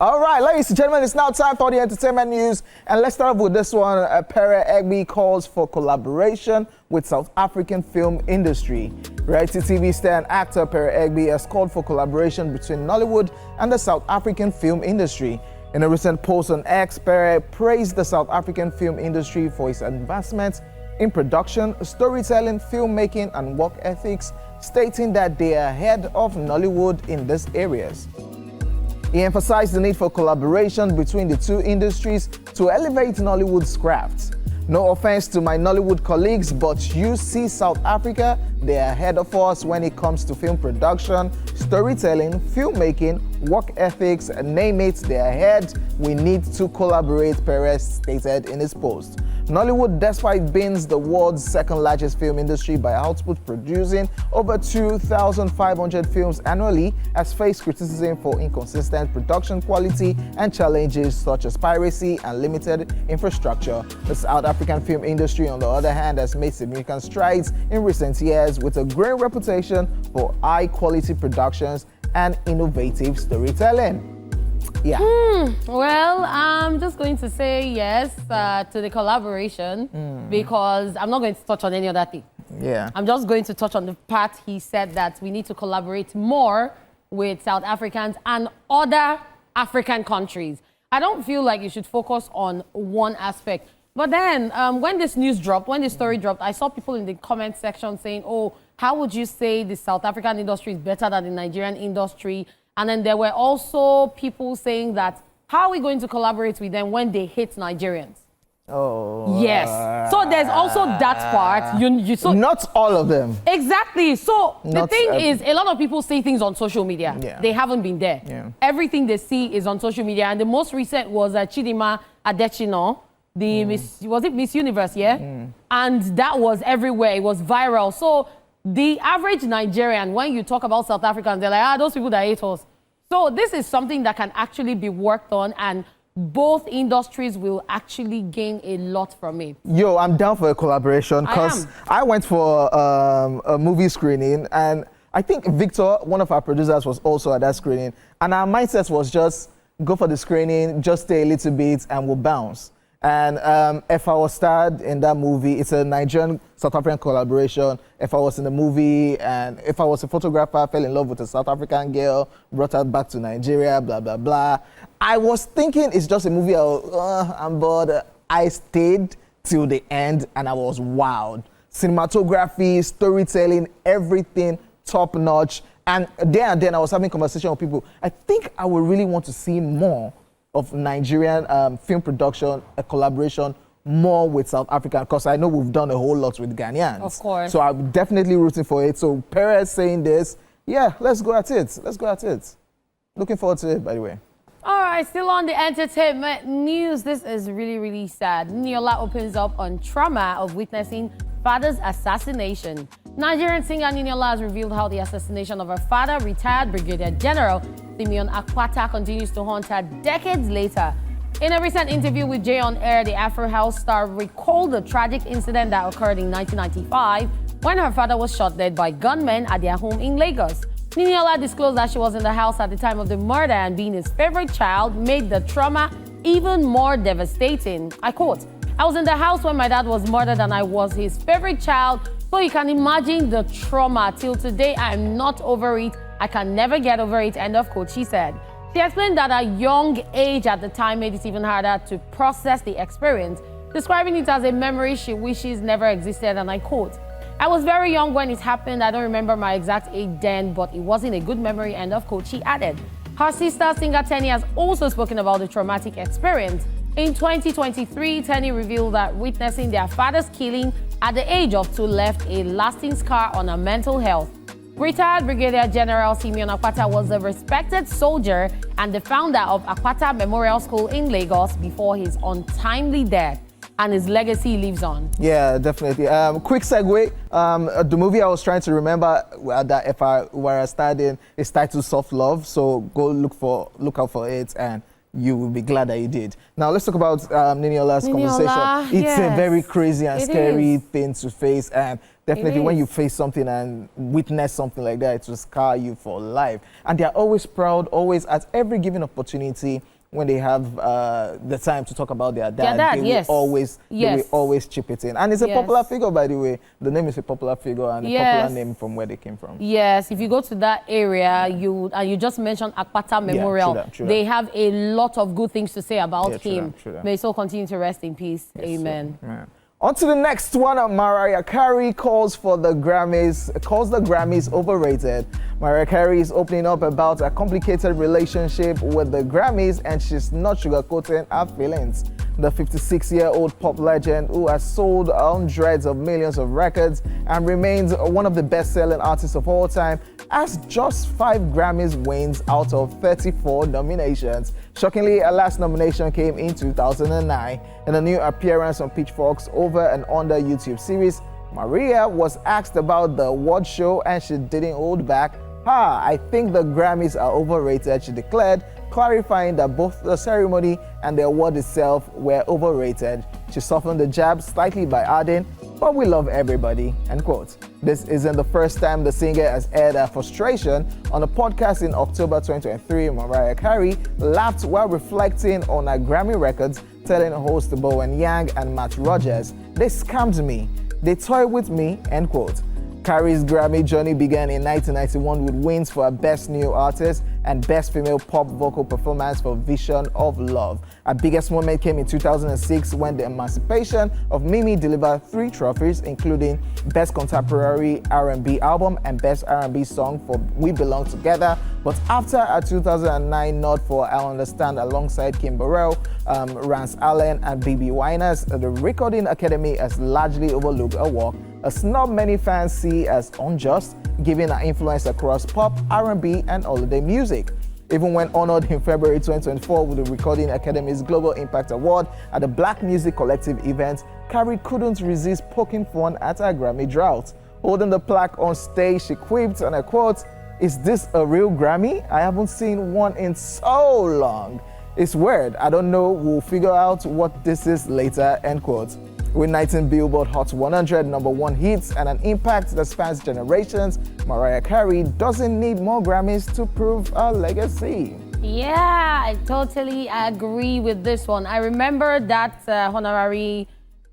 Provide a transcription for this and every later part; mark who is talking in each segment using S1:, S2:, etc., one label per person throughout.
S1: All right, ladies and gentlemen, it's now time for the entertainment news. And let's start with this one. Pere Egbi calls for collaboration with South African film industry. Reality TV star and actor Pere Egbi has called for collaboration between Nollywood and the South African film industry. In a recent post on X, Pere praised the South African film industry for its advancements in production, storytelling, filmmaking, and work ethics, stating that they are ahead of Nollywood in these areas. He emphasized the need for collaboration between the two industries to elevate Nollywood's craft. No offense to my Nollywood colleagues, but you see South Africa, they are ahead of us when it comes to film production, storytelling, filmmaking, work ethics, name it, they are ahead. We need to collaborate, Perez stated in his post. Nollywood, despite being the world's second largest film industry by output, producing over 2,500 films annually, has faced criticism for inconsistent production quality and challenges such as piracy and limited infrastructure. The South African film industry, on the other hand, has made significant strides in recent years with a growing reputation for high-quality productions and innovative storytelling. Yeah.
S2: Well, I'm just going to say yes to the collaboration because I'm not going to touch on any other thing.
S1: Yeah.
S2: I'm just going to touch on the part he said that we need to collaborate more with South Africans and other African countries. I don't feel like you should focus on one aspect. But then when this news dropped, when this story dropped, I saw people in the comment section saying, oh, how would you say the South African industry is better than the Nigerian industry? And then there were also people saying that, how are we going to collaborate with them when they hate Nigerians?
S1: Oh.
S2: Yes. So there's also that part. So
S1: not all of them.
S2: Exactly. So the thing is, a lot of people say things on social media.
S1: Yeah.
S2: They haven't been there.
S1: Yeah.
S2: Everything they see is on social media. And the most recent was Chidima Adechino, the was it Miss Universe, yeah? And that was everywhere. It was viral. So the average Nigerian, when you talk about South Africans, they're like, those people that hate us. So this is something that can actually be worked on, and both industries will actually gain a lot from it. Yo,
S1: I'm down for a collaboration because I went for a movie screening, and I think Victor, one of our producers, was also at that screening. And our mindset was just go for the screening, just stay a little bit, and we'll bounce. And if I was starred in that movie, it's a Nigerian-South African collaboration. If I was in the movie and if I was a photographer, fell in love with a South African girl, brought her back to Nigeria, blah, blah, blah. I was thinking it's just a movie, I'm bored. I stayed till the end and I was wowed. Cinematography, storytelling, everything top-notch. And then I was having conversation with people. I think I would really want to see more of Nigerian film production, a collaboration more with South Africa, because I know we've done a whole lot with Ghanaians.
S2: Of course.
S1: So I'm definitely rooting for it. So Perez saying this, yeah, let's go at it. Let's go at it. Looking forward to it, by the way.
S2: All right, still on the entertainment news. This is really, really sad. Niola opens up on trauma of witnessing father's assassination. Nigerian singer Niniola has revealed how the assassination of her father, retired Brigadier General Simeon Akwata, continues to haunt her decades later. In a recent interview with Jay on Air, the Afro House star recalled the tragic incident that occurred in 1995 when her father was shot dead by gunmen at their home in Lagos. Niniola disclosed that she was in the house at the time of the murder, and being his favorite child made the trauma even more devastating. I quote, "I was in the house when my dad was murdered and I was his favorite child, so you can imagine the trauma. Till today, I am not over it. I can never get over it," end of quote, she said. She explained that her young age at the time made it even harder to process the experience, describing it as a memory she wishes never existed, and I quote, "I was very young when it happened. I don't remember my exact age then, but it wasn't a good memory," end of quote, she added. Her sister, singer Tenny, has also spoken about the traumatic experience. In 2023, Tenny revealed that witnessing their father's killing at the age of 2 left a lasting scar on her mental health. Retired Brigadier General Simeon Akwata was a respected soldier and the founder of Akwata Memorial School in Lagos before his untimely death, and his legacy lives on.
S1: Yeah, definitely. Quick segue. The movie I was trying to remember that if I were studying is titled Soft Love, so go look out for it, and you will be glad that you did. Now let's talk about Ninola's conversation. It's a very crazy and scary thing to face, and definitely when you face something and witness something like that, it will scar you for life. And they're always proud, always at every given opportunity. When they have the time to talk about their dad, they will always chip it in. And it's a popular figure, by the way. The name is a popular figure and a popular name from where they came from. Yes,
S2: if you go to that area, you just mentioned Akpata Memorial. True that. They have a lot of good things to say about him. True that. May so continue to rest in peace. Yes, amen.
S1: Sure. On to the next one. Mariah Carey calls the Grammys overrated. Mariah Carey is opening up about a complicated relationship with the Grammys, and she's not sugarcoating her feelings. The 56-year-old pop legend, who has sold hundreds of millions of records and remains one of the best-selling artists of all time, has just 5 Grammys wins out of 34 nominations. Shockingly, her last nomination came in 2009. In a new appearance on Pitchfork's Over and Under YouTube series, Mariah was asked about the award show, and she didn't hold back. I think the Grammys are overrated, she declared, clarifying that both the ceremony and the award itself were overrated. She softened the jab slightly by adding, "But we love everybody," end quote. This isn't the first time the singer has aired her frustration. On a podcast in October 2023, Mariah Carey laughed while reflecting on her Grammy records, telling host Bowen Yang and Matt Rogers, "They scammed me. They toyed with me," end quote. Carey's Grammy journey began in 1991 with wins for her Best New Artist and Best Female Pop Vocal Performance for Vision of Love. Her biggest moment came in 2006 when the emancipation of Mimi delivered 3 trophies, including Best Contemporary R&B Album and Best R&B Song for We Belong Together. But after her 2009 nod for I Understand alongside Kim Burrell, Rance Allen and BB Winers, the Recording Academy has largely overlooked her work, a snub many fans see as unjust, given her influence across pop, R&B, and holiday music. Even when honored in February 2024 with the Recording Academy's Global Impact Award at the Black Music Collective event, Carey couldn't resist poking fun at her Grammy drought. Holding the plaque on stage, she quipped, and I quote, "Is this a real Grammy? I haven't seen one in so long. It's weird. I don't know. We'll figure out what this is later," end quote. With 19 Billboard Hot 100 #1 hits and an impact that spans generations, Mariah Carey doesn't need more Grammys to prove her legacy.
S2: Yeah, I totally agree with this one. I remember that honorary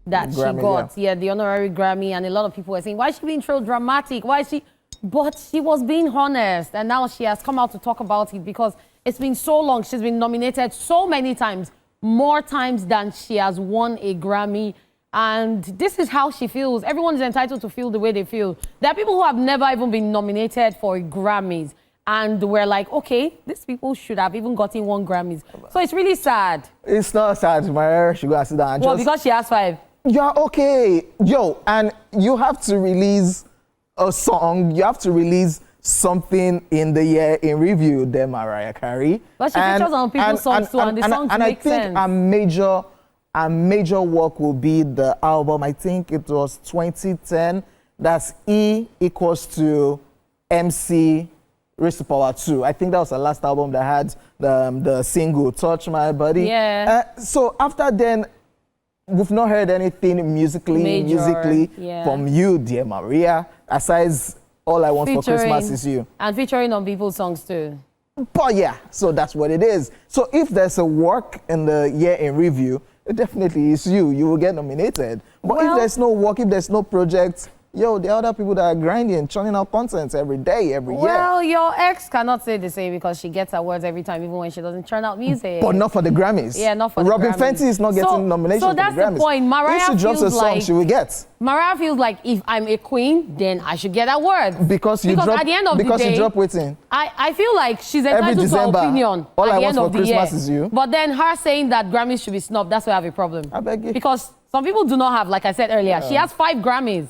S2: that Grammy, she got. Yeah, the honorary Grammy, and a lot of people were saying, why is she being so dramatic? Why is she? But she was being honest, and now she has come out to talk about it because it's been so long. She's been nominated so many times, more times than she has won a Grammy. And this is how she feels. Everyone is entitled to feel the way they feel. There are people who have never even been nominated for Grammys. And we're like, okay, these people should have even gotten 1 Grammys. So it's really sad.
S1: It's not sad, Mariah. She go and sit down.
S2: Well, because she has 5.
S1: Yeah, okay. Yo, and you have to release a song. You have to release something in the year in review there, Mariah Carey.
S2: But she features on people's songs too, and the songs make sense.
S1: Our major work will be the album, I think it was 2010, that's E equals to MC raised to power 2. I think that was the last album that had the single Touch My Body.
S2: Yeah.
S1: So after then, we've not heard anything musically from you, dear Maria, aside All I Want for Christmas Is You.
S2: And featuring on people's songs too.
S1: But yeah, so that's what it is. So if there's a work in the year in review, it definitely is you. You will get nominated. But if there's no work, if there's no project, yo, there are other people that are grinding, churning out content every day, every year.
S2: Well, your ex cannot say the same because she gets awards every time, even when she doesn't churn out music.
S1: But not for the Grammys.
S2: Yeah, not for the Grammys.
S1: Robin Fenty is not getting nominations for the Grammys. So that's the point.
S2: Mariah
S1: if she drops a song, she will get.
S2: Mariah feels like if I'm a queen, then I should get awards.
S1: Because at the end of the day, you drop waiting.
S2: I feel like she's entitled to her opinion
S1: all
S2: at
S1: I
S2: the end
S1: want
S2: of
S1: for
S2: the year.
S1: Christmas is you.
S2: But then her saying that Grammys should be snubbed, that's why I have a problem.
S1: I beg you.
S2: Because some people do not have, like I said earlier, she has 5 Grammys.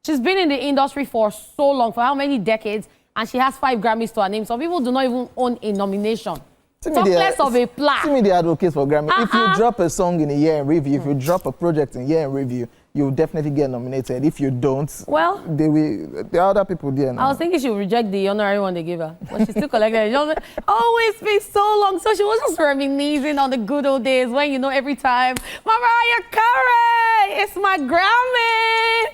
S2: She's been in the industry for so long, for how many decades, and she has 5 Grammys to her name. Some people do not even own a nomination. Talk less of a plaque.
S1: See me the advocate for Grammy. If you drop a song in a year in review, if you drop a project in a year in review, you'll definitely get nominated. If you don't,
S2: well,
S1: the other people there now.
S2: I was thinking she would reject the honorary one they gave her, but she still collected it. Always been so long, so she was just reminiscing on the good old days when, you know, every time, Mariah Carey, it's my Grammy.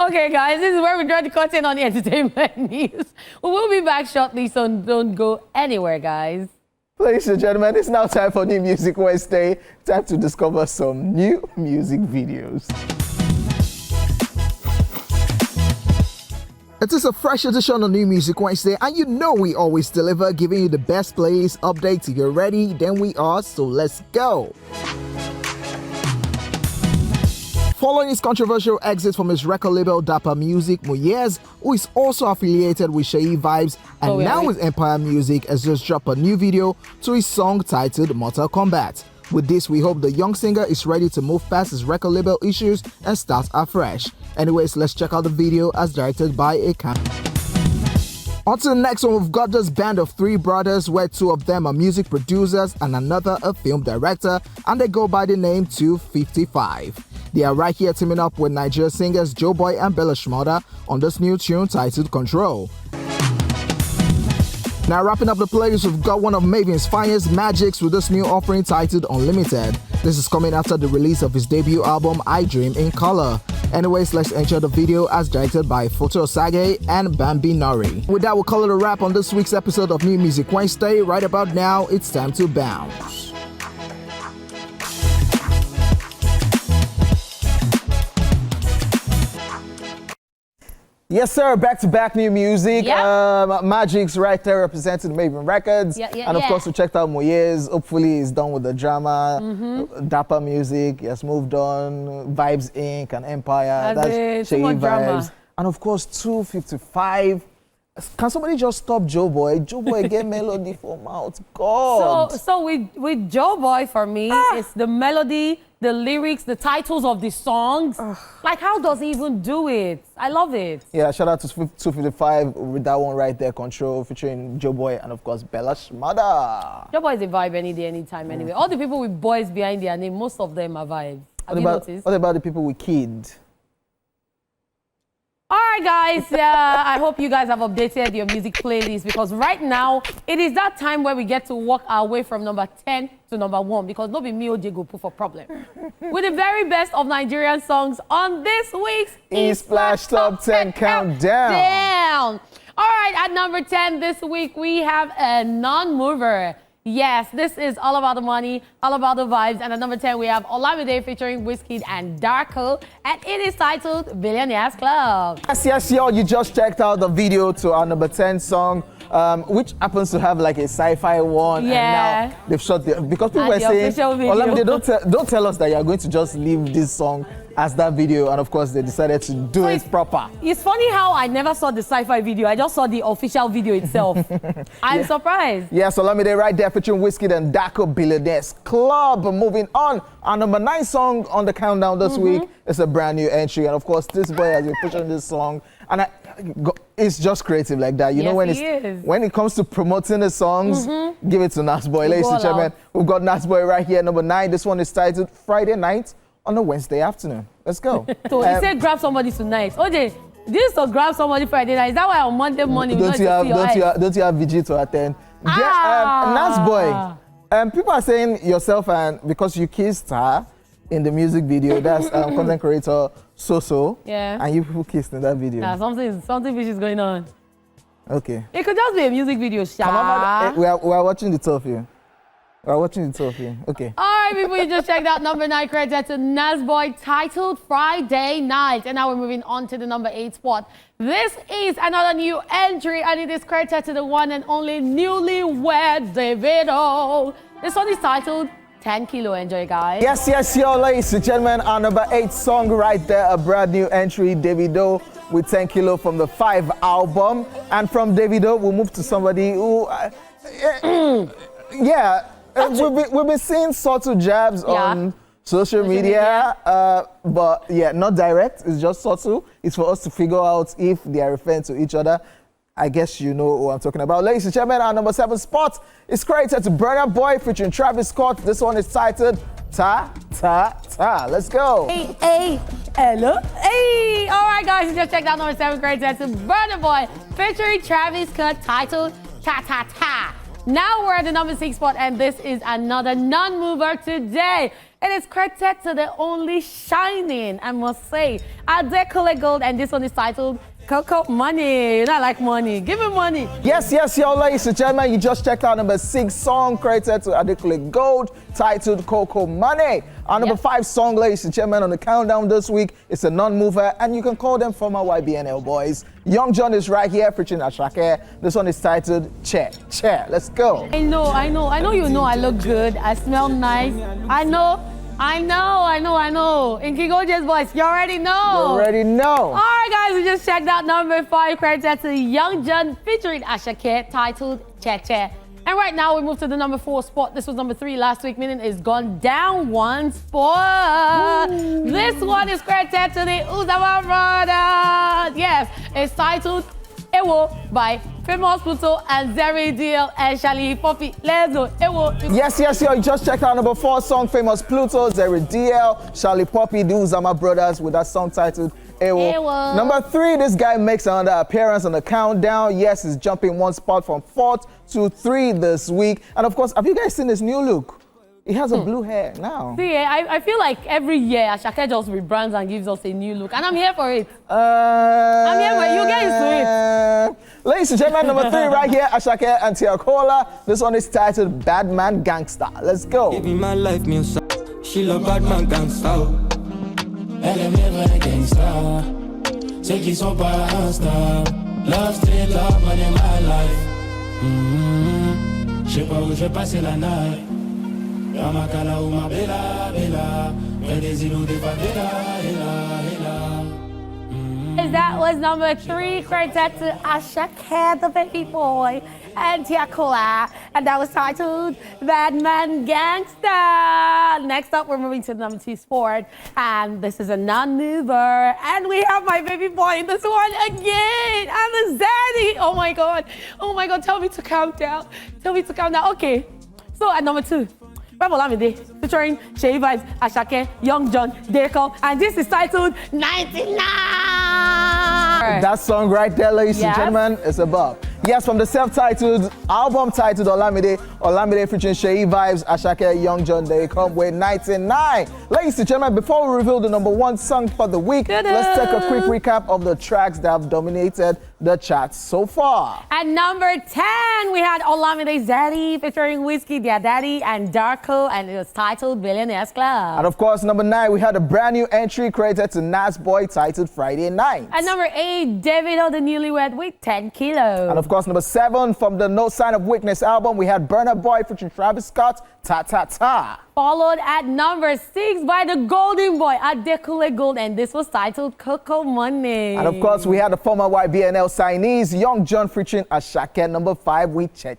S2: Okay, guys, this is where we draw the curtain on the entertainment news. We will be back shortly, so don't go anywhere, guys.
S1: Ladies and gentlemen, it's now time for New Music Wednesday. Time to discover some new music videos. It is a fresh edition of New Music Wednesday, and you know we always deliver, giving you the best playlist updates. If you're ready, then we are, so let's go. Following his controversial exit from his record label Dapper Music, Moyes, who is also affiliated with Sheyi Vibes and now with Empire Music, has just dropped a new video to his song titled Mortal Kombat. With this, we hope the young singer is ready to move past his record label issues and start afresh. Anyways, let's check out the video as directed by a On to the next one, we've got this band of three brothers where two of them are music producers and another a film director, and they go by the name 255. They are right here teaming up with Nigerian singers Joeboy and Bella Shmurda on this new tune titled Control. Now wrapping up the playlist, we've got one of Maven's finest, Magics, with this new offering titled Unlimited. This is coming after the release of his debut album I Dream in Color. Anyways, let's enjoy the video as directed by Foto Sage and Bambi Nori. With that, we'll call it a wrap on this week's episode of New Music Wednesday. Right about now, it's time to bounce. Yes, sir. Back-to-back new music.
S2: Yep.
S1: Magic's right there representing Maven Records. And of course, we checked out Moyes. Hopefully, he's done with the drama. Dapper Music, he has moved on. Vibes Inc. and Empire. That's Sheyi Vibes. And of course, 255. Can somebody just stop Joeboy? Joeboy get melody for mouth. God.
S2: So with Joeboy, for me, it's the melody, the lyrics, the titles of the songs. Like, how does he even do it? I love it. Yeah,
S1: shout out to 255 with that one right there, Control, featuring Joeboy and of course Bella Shmurda.
S2: Joeboy is a vibe any day, anytime, anyway. All the people with boys behind their name, most of them are vibes. Have you noticed?
S1: What about the people with kids?
S2: All right, guys, I hope you guys have updated your music playlist, because right now it is that time where we get to walk our way from number 10 to number 1, because no be me or go put for problem. With the very best of Nigerian songs on this week's
S1: E-Splash Top 10 Countdown.
S2: All right, at number 10 this week, we have a non-mover. Yes, this is all about the money, all about the vibes. And at number 10, we have Olamide featuring Wizkid and Darko, and it is titled Billionaires Club.
S1: Yes, y'all, you just checked out the video to our number 10 song, which happens to have like a sci-fi one.
S2: Yeah.
S1: And now they've shot the, because people were saying, Olamide, don't tell us that you're going to just leave this song as that video, and of course they decided to do it proper.
S2: It's funny how I never saw the sci-fi video. I just saw the official video itself. I'm surprised.
S1: Yeah, so Olamide right there featuring Wizkid and Darko, Billionaires Club. Moving on, our number 9 song on the countdown this week is a brand new entry, and of course this boy has been pushing this song, and it's just creative like that. You know, when it comes to promoting the songs, give it to Nasboy. Ladies and gentlemen, we've got Nasboy right here, number 9. This one is titled Friday Night on a Wednesday afternoon. Let's go.
S2: So he said grab somebody tonight. OJ, this is to grab somebody Friday night. Is that why on Monday morning
S1: don't you have VG to attend? Nasboy. People are saying yourself, and because you kissed her in the music video, that's content creator So.
S2: Yeah.
S1: And you people kissed in that video.
S2: Yeah, something fish is going on.
S1: Okay.
S2: It could just be a music video,
S1: we are watching the two of you. We're watching the two of you. Okay.
S2: All right, people, you just checked out number 9 credit to Nasboy, titled Friday Night. And now we're moving on to the number 8 spot. This is another new entry, and it is credited to the one and only newlywed Davido. This one is titled 10 Kilo. Enjoy, guys.
S1: Yes, y'all, ladies and gentlemen. Our number 8 song right there, a brand new entry, Davido with 10 Kilo from the 5 album. And from Davido, we'll move to somebody who, we've been seeing subtle jabs on social media, but yeah, not direct. It's just subtle. It's for us to figure out if they are referring to each other. I guess you know who I'm talking about. Ladies and gentlemen, our number 7 spot is credited to Burna Boy featuring Travis Scott. This one is titled Ta Ta Ta. Let's go.
S2: Hey, Hello. Hey. All right, guys, you just checked out number 7 quartet to Burna Boy featuring Travis Scott titled Ta Ta Ta. Now we're at the number 6 spot, and this is another non-mover today. It is quartet to the only shining, I must say, Adekule Gold, and this one is titled Coco Money. You know, I like money. Give me money.
S1: Yes, yo, ladies and gentlemen, you just checked out number 6 song credited to Adekule Gold, titled Coco Money. Our number 5 song, ladies and gentlemen, on the countdown this week is a non-mover, and you can call them former YBNL boys. Young John is right here, featuring Ashake. This one is titled Chair. Let's go.
S2: I know you know I look good. I smell nice. I know. In King OJ's voice, you already know. All right, guys, we just checked out number 5 credited to Young John featuring Ashake, titled Che. And right now we move to the number 4 spot. This was number 3 last week, meaning it's gone down 1 spot. Ooh. This one is credited to the Uzama Brothers. Yes, it's titled Ewo by Famous Pluto and Zeri DL and Shali Poppy. Let's go. Ewo.
S1: Yes, yo. You just checked out number 4 song, Famous Pluto, Zeri DL, Shali Poppy, the Uzama Brothers, with that song titled Ewo. Number 3, this guy makes another appearance on the countdown. Yes, he's jumping 1 spot from 4th to 3 this week. And of course, have you guys seen his new look? He has a blue hair now.
S2: See, I feel like every year Ashake just rebrands and gives us a new look, and I'm here for it. I'm here for it. You get used to it.
S1: Ladies and gentlemen, number 3 right here, Ashake and Tiakola. This one is titled Bad Man Gangsta. Let's go.
S3: Give me my life music. She love bad man gangsta. Elle aime les vrais gangsters. Ceux qui sont pas insta. Love street, love money, my life. Je sais pas où je vais passer la night. Yamakala ou ma bella, près des îlots des favelas,
S2: That was number 3, credited to Ashake, the baby boy, and Tiakola, and that was titled Bad Man Gangsta. Next up, we're moving to the number 2 sport, and this is a non-mover, and we have my baby boy in this one again, and the Zaddy. Oh my God, tell me to calm down. Okay, so at number 2, Rebel Amide, featuring Shay Vibes, Ashake, Young John, Deco, and this is titled 99.
S1: That song right there, ladies and gentlemen, is above. Yes, from the self-titled album titled Olamide featuring Shay Vibes, Ashake, Young John, they come with 99. Ladies and gentlemen, before we reveal the number 1 song for the week, let's take a quick recap of the tracks that have dominated the charts so far.
S2: At number 10, we had Olamide Zaddy featuring Whiskey, Their Daddy, and Darko, and it was titled Billionaires Club.
S1: And of course, number 9, we had a brand new entry credited to Nas Boy titled Friday Night.
S2: At number 8, Davido the Newlywed with 10 Kilos.
S1: And of course, number 7, from the No Sign of Weakness album, we had Burna Boy featuring Travis Scott, Ta Ta Ta.
S2: Followed at number 6 by the Golden Boy, Adekule Gold, and this was titled Coco Money.
S1: And of course, we had the former YBNL signees, Young John featuring Ashake, number 5 with Che.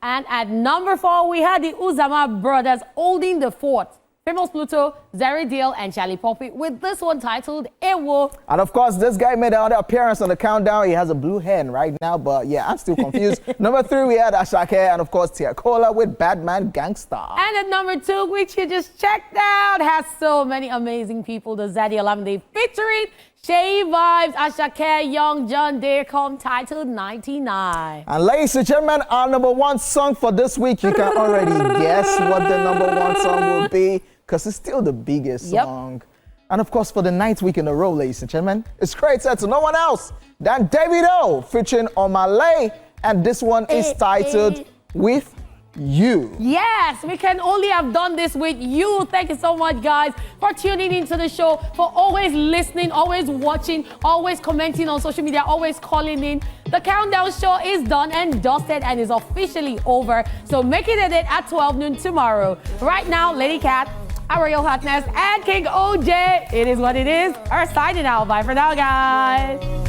S2: And at number 4, we had the Uzama Brothers holding the fort. Famous Pluto, Zeri DL, and Charlie Poppy with this one titled Ewo.
S1: And of course, this guy made another appearance on the countdown. He has a blue hand right now, but yeah, I'm still confused. Number 3, we had Ashake, and of course, Tiakola with Bad Man Gangsta.
S2: And at number 2, which you just checked out, has so many amazing people. The Zaddy Olamide featuring Shay Vibes, Ashake, Young John, Dearcom, titled 99.
S1: And ladies and gentlemen, our number 1 song for this week, you can already guess what the number 1 song will be, because it's still the biggest song. And of course, for the 9th week in a row, ladies and gentlemen, it's credited to no one else than Davido featuring Omale, and this one is titled With You.
S2: Yes, we can only have done this with you. Thank you so much, guys, for tuning into the show, for always listening, always watching, always commenting on social media, always calling in. The countdown show is done and dusted and is officially over. So make it a date at 12 noon tomorrow. Right now, Lady Cat, our Royal Hotness, and King OJ, it is what it is. Our signing out. Bye for now, guys.